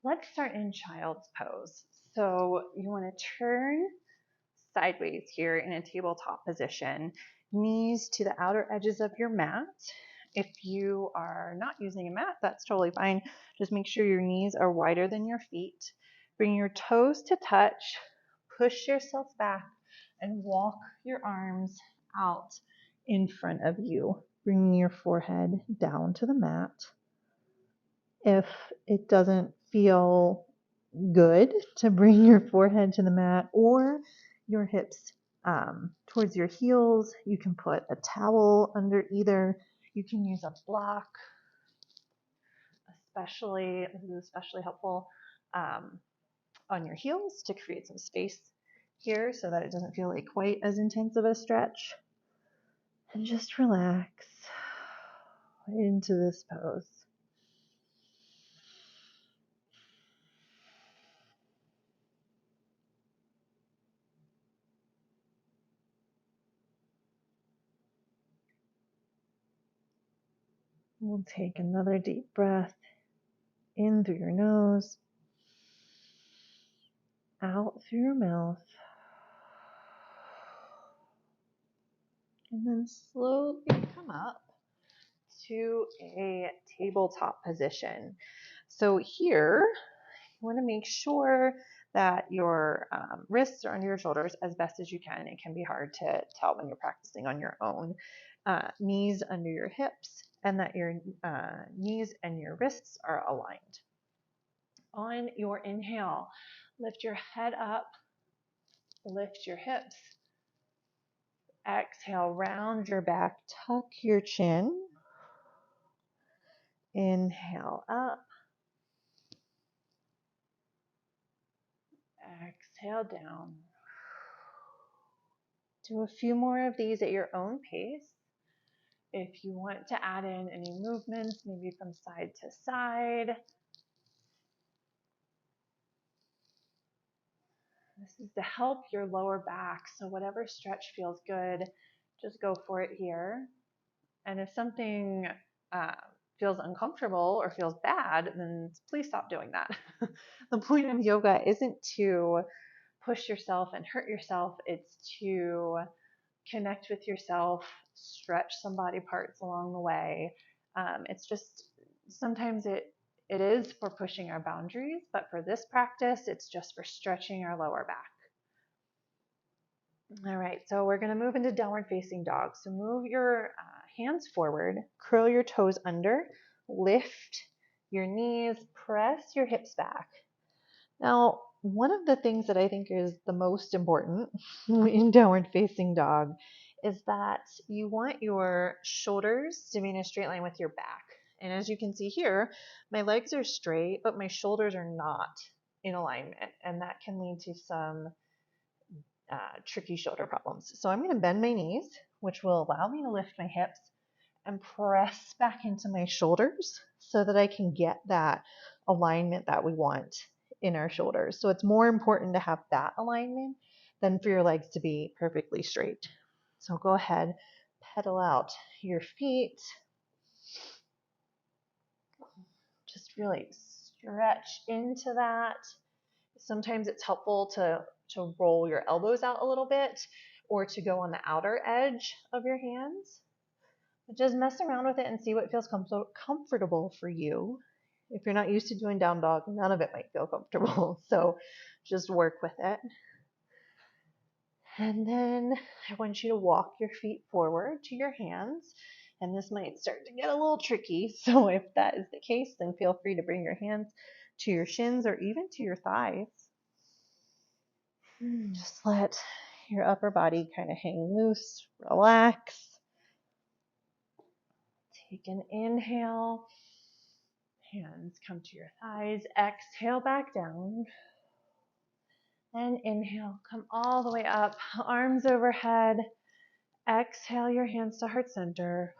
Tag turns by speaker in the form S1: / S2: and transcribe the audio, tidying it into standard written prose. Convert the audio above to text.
S1: Let's start in child's pose. So you want to turn sideways here in a tabletop position, knees to the outer edges of your mat. If you are not using a mat, that's totally fine. Just make sure your knees are wider than your feet. Bring your toes to touch, push yourself back, and walk your arms out in front of you, bringing your forehead down to the mat. If it doesn't feel good to bring your forehead to the mat or your hips towards your heels, you can put a towel under either. You can use a block, this is especially helpful on your heels to create some space here so that it doesn't feel like quite as intense of a stretch. And just relax into this pose. We'll take another deep breath in through your nose, out through your mouth, and then slowly come up to a tabletop position. So here, you want to make sure that your wrists are under your shoulders as best as you can. It can be hard to tell when you're practicing on your own. Knees under your hips, and that your knees and your wrists are aligned. On your inhale, lift your head up, lift your hips. Exhale, round your back, tuck your chin. Inhale up. Exhale down. Do a few more of these at your own pace. If you want to add in any movements, maybe from side to side. This is to help your lower back. So whatever stretch feels good, just go for it here. And if something feels uncomfortable or feels bad, then please stop doing that. The point of yoga isn't to push yourself and hurt yourself. It's to connect with yourself, stretch some body parts along the way. It's just sometimes it is for pushing our boundaries, but for this practice, it's just for stretching our lower back. All right, so we're going to move into downward facing dog. So move your hands forward, curl your toes under, lift your knees, press your hips back. Now, one of the things that I think is the most important in downward facing dog is that you want your shoulders to be in a straight line with your back. And as you can see here, my legs are straight, but my shoulders are not in alignment. And that can lead to some tricky shoulder problems. So I'm going to bend my knees, which will allow me to lift my hips and press back into my shoulders so that I can get that alignment that we want in our shoulders. So it's more important to have that alignment than for your legs to be perfectly straight. So go ahead, pedal out your feet. Just really stretch into that. Sometimes it's helpful to roll your elbows out a little bit or to go on the outer edge of your hands. But just mess around with it and see what feels comfortable for you. If you're not used to doing down dog, none of it might feel comfortable. So just work with it. And then I want you to walk your feet forward to your hands. And this might start to get a little tricky. So if that is the case, then feel free to bring your hands to your shins or even to your thighs. Just let your upper body kind of hang loose, relax. Take an inhale. Hands come to your thighs. Exhale back down. And inhale, come all the way up, arms overhead. Exhale your hands to heart center.